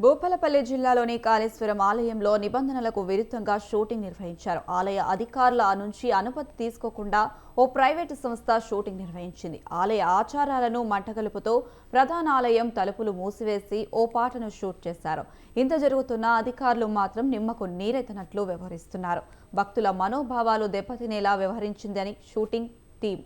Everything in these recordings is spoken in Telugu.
భూపాలపల్లి జిల్లాలోని కాళేశ్వరం ఆలయంలో నిబంధనలకు విరుద్ధంగా షూటింగ్ నిర్వహించారు. ఆలయ అధికారుల నుంచి అనుమతి తీసుకోకుండా ఓ ప్రైవేటు సంస్థ షూటింగ్ నిర్వహించింది. ఆలయ ఆచారాలను మంటగలుపుతూ ప్రధాన ఆలయం తలుపులు మూసివేసి ఓ పాటను షూట్ చేశారు. ఇంత జరుగుతున్నా అధికారులు మాత్రం నిమ్మకు నీరెత్తనట్లు వ్యవహరిస్తున్నారు. భక్తుల మనోభావాలు దెబ్బతినేలా వ్యవహరించిందని షూటింగ్ టీం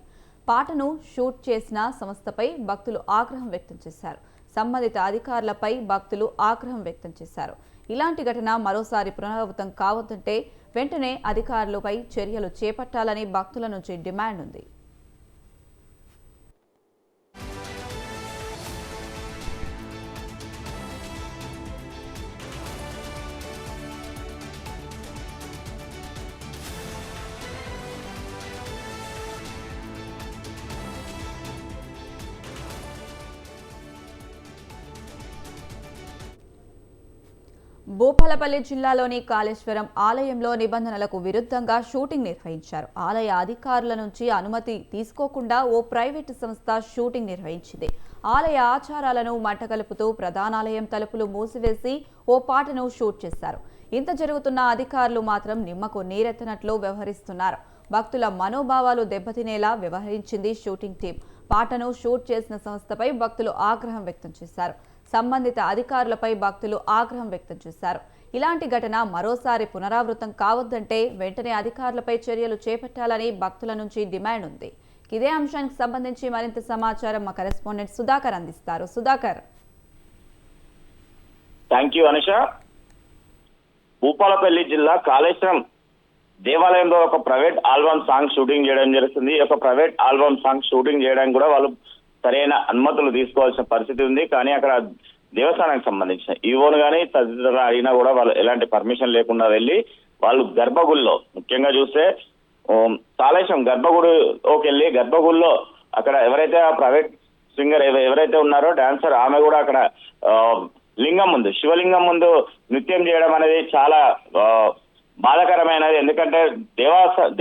పాటను షూట్ చేసిన సంస్థపై భక్తులు ఆగ్రహం వ్యక్తం చేశారు. సంబంధిత అధికారులపై భక్తులు ఆగ్రహం వ్యక్తం చేశారు. ఇలాంటి ఘటన మరోసారి పునరావృతం కావద్దంటే వెంటనే అధికారులపై చర్యలు చేపట్టాలని భక్తుల నుంచి డిమాండ్ ఉంది. భూపాలపల్లి జిల్లాలోని కాళేశ్వరం ఆలయంలో నిబంధనలకు విరుద్ధంగా షూటింగ్ నిర్వహించారు. ఆలయ అధికారుల నుంచి అనుమతి తీసుకోకుండా ఓ ప్రైవేటు సంస్థ షూటింగ్ నిర్వహించింది. ఆలయ ఆచారాలను మంటగలుపుతూ ప్రధానాలయం తలుపులు మూసివేసి ఓ పాటను షూట్ చేశారు. ఇంత జరుగుతున్న అధికారులు మాత్రం నిమ్మకు నీరెత్తనట్లు వ్యవహరిస్తున్నారు. భక్తుల మనోభావాలు దెబ్బతినేలా వ్యవహరించింది షూటింగ్ టీం. పాటను షూట్ చేసిన సంస్థపై భక్తులు ఆగ్రహం వ్యక్తం చేశారు. సంబంధిత అధికారులపై భక్తులు ఆగ్రహం వ్యక్తం చేశారు. ఇలాంటి ఘటన మరోసారి పునరావృతం కావద్దంటే వెంటనే అధికారులపై చర్యలు చేపట్టాలని భక్తుల నుంచి డిమాండ్ ఉంది. ఇదే అంశానికి సంబంధించి మరింత సమాచారం మా కరెస్పాండెంట్ సుధాకర్ అందిస్తారు. సుధాకర్. Thank you Anusha. భూపాలపల్లి జిల్లా కాళేశ్వరం దేవాలయంలో ఒక ప్రైవేట్ ఆల్బమ్ సాంగ్ షూటింగ్ చేయడం జరుగుతుంది. ఒక ప్రైవేట్ ఆల్బమ్ సాంగ్ షూటింగ్ చేయడానికి కూడా వాళ్ళు సరైన అనుమతులు తీసుకోవాల్సిన పరిస్థితి ఉంది. కానీ అక్కడ దేవస్థానానికి సంబంధించిన ఈవోను కానీ తదితరులు అయినా కూడా వాళ్ళు ఎలాంటి పర్మిషన్ లేకుండా వెళ్ళి వాళ్ళు గర్భగుడిలో ముఖ్యంగా చూస్తే కాళేశ్వరం గర్భగుడిలోకి వెళ్ళి గర్భగుడిలో అక్కడ ఎవరైతే ఆ ప్రైవేట్ సింగర్ ఎవరైతే ఉన్నారో డాన్సర్ ఆమె కూడా అక్కడ లింగం ముందు శివలింగం ముందు నృత్యం చేయడం అనేది చాలా బాధాకరమైనది. ఎందుకంటే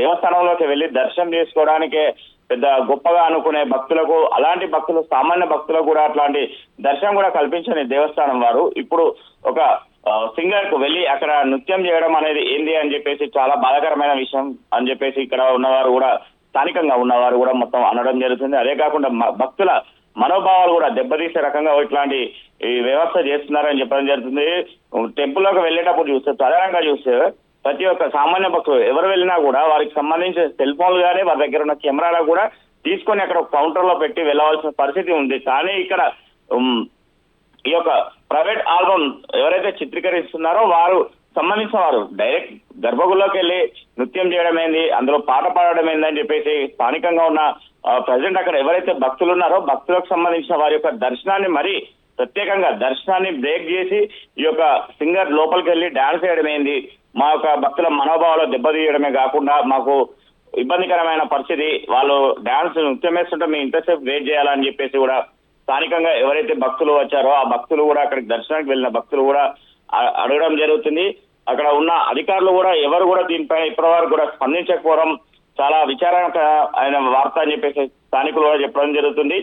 దేవస్థానంలోకి వెళ్ళి దర్శనం చేసుకోవడానికే పెద్ద గొప్పగా అనుకునే భక్తులకు, అలాంటి భక్తులు సామాన్య భక్తులకు కూడా అట్లాంటి దర్శనం కూడా కల్పించని దేవస్థానం వారు ఇప్పుడు ఒక సింగర్ కు వెళ్ళి అక్కడ నృత్యం చేయడం అనేది ఏంది అని చెప్పేసి చాలా బాధాకరమైన విషయం అని చెప్పేసి ఇక్కడ ఉన్నవారు కూడా స్థానికంగా ఉన్నవారు కూడా మొత్తం అనడం జరుగుతుంది. అదే కాకుండా భక్తుల మనోభావాలు కూడా దెబ్బతీసే రకంగా ఇట్లాంటి ఈ వ్యవస్థ చేస్తున్నారని చెప్పడం జరుగుతుంది. టెంపుల్లోకి వెళ్ళేటప్పుడు చూస్తే సాధారణంగా చూస్తే ప్రతి ఒక్క సామాన్య భక్తులు ఎవరు వెళ్ళినా కూడా వారికి సంబంధించిన సెల్ ఫోన్లు కానీ వారి దగ్గర ఉన్న కెమెరాలు కూడా తీసుకొని అక్కడ కౌంటర్ లో పెట్టి వెళ్ళవలసిన పరిస్థితి ఉంది. కానీ ఇక్కడ ఈ యొక్క ప్రైవేట్ ఆల్బమ్ ఎవరైతే చిత్రీకరిస్తున్నారో వారు సంబంధించిన వారు డైరెక్ట్ గర్భగుడిలోకి వెళ్ళి నృత్యం చేయడం ఏంది, అందులో పాట పాడడం ఏంది అని చెప్పేసి స్థానికంగా ఉన్న ప్రజెంట్ అక్కడ ఎవరైతే భక్తులు ఉన్నారో భక్తులకు సంబంధించిన వారి యొక్క దర్శనాన్ని మరి ప్రత్యేకంగా దర్శనాన్ని బ్రేక్ చేసి ఈ యొక్క సింగర్ లోపలికి వెళ్ళి డాన్స్ చేయడం ఏంది, మా యొక్క భక్తుల మనోభావాలు దెబ్బతీయడమే కాకుండా మాకు ఇబ్బందికరమైన పరిస్థితి, వాళ్ళు డాన్స్ నృత్యం వేస్తుంటే మేము ఇంతసేపు వెయిట్ చేయాలని చెప్పేసి కూడా స్థానికంగా ఎవరైతే భక్తులు వచ్చారో ఆ భక్తులు కూడా అక్కడికి దర్శనానికి వెళ్ళిన భక్తులు కూడా అడగడం జరుగుతుంది. అక్కడ ఉన్న అధికారులు కూడా ఎవరు కూడా దీనిపైన ఇప్పటివరకు కూడా స్పందించకపోవడం చాలా విచారణ వార్త అని చెప్పేసి స్థానికులు కూడా చెప్పడం జరుగుతుంది.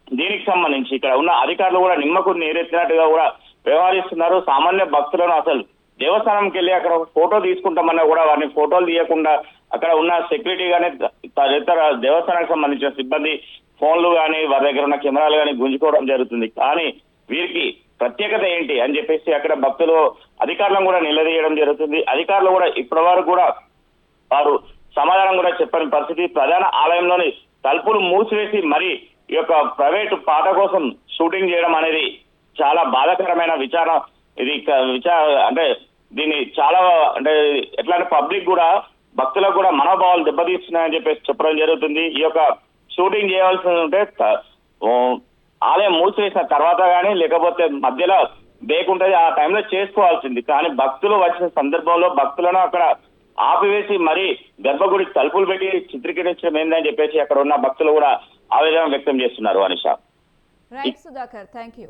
దీనికి సంబంధించి ఇక్కడ ఉన్న అధికారులు కూడా నిమ్మకు నీరెత్తినట్టుగా కూడా వ్యవహరిస్తున్నారు. సామాన్య భక్తులను అసలు దేవస్థానంకి వెళ్ళి అక్కడ ఫోటో తీసుకుంటామన్నా కూడా వారిని ఫోటోలు తీయకుండా అక్కడ ఉన్న సెక్యూరిటీ కానీ తదితర దేవస్థానానికి సంబంధించిన సిబ్బంది ఫోన్లు కానీ వారి దగ్గర ఉన్న కెమెరాలు కానీ గుంజుకోవడం జరుగుతుంది. కానీ వీరికి ప్రత్యేకత ఏంటి అని చెప్పేసి అక్కడ భక్తులు అధికారులను కూడా నిలదీయడం జరుగుతుంది. అధికారులు కూడా ఇప్పటి వరకు కూడా వారు సమాధానం కూడా చెప్పని పరిస్థితి. ప్రధాన ఆలయంలోని తలుపులు మూసివేసి మరి ఈ యొక్క ప్రైవేటు పాట కోసం షూటింగ్ చేయడం అనేది చాలా బాధాకరమైన విచారణ. ఇది అంటే దీన్ని చాలా అంటే ఎట్లా అంటే పబ్లిక్ కూడా భక్తులకు కూడా మనోభావాలు దెబ్బతీస్తున్నాయని చెప్పేసి చెప్పడం జరుగుతుంది. ఈ యొక్క షూటింగ్ చేయవలసి ఉంటే ఆలయం మూసివేసిన తర్వాత కానీ లేకపోతే మధ్యలో బ్రేక్ ఉంటుంది ఆ టైంలో చేసుకోవాల్సింది. కానీ భక్తులు వచ్చిన సందర్భంలో భక్తులను అక్కడ ఆపివేసి మరి గర్భగుడి తలుపులు పెట్టి చిత్రీకరించడం ఏందని చెప్పేసి అక్కడ ఉన్న భక్తులు కూడా ఆవేదన వ్యక్తం చేస్తున్నారు. Anisha. Right Sudhakar, thank you.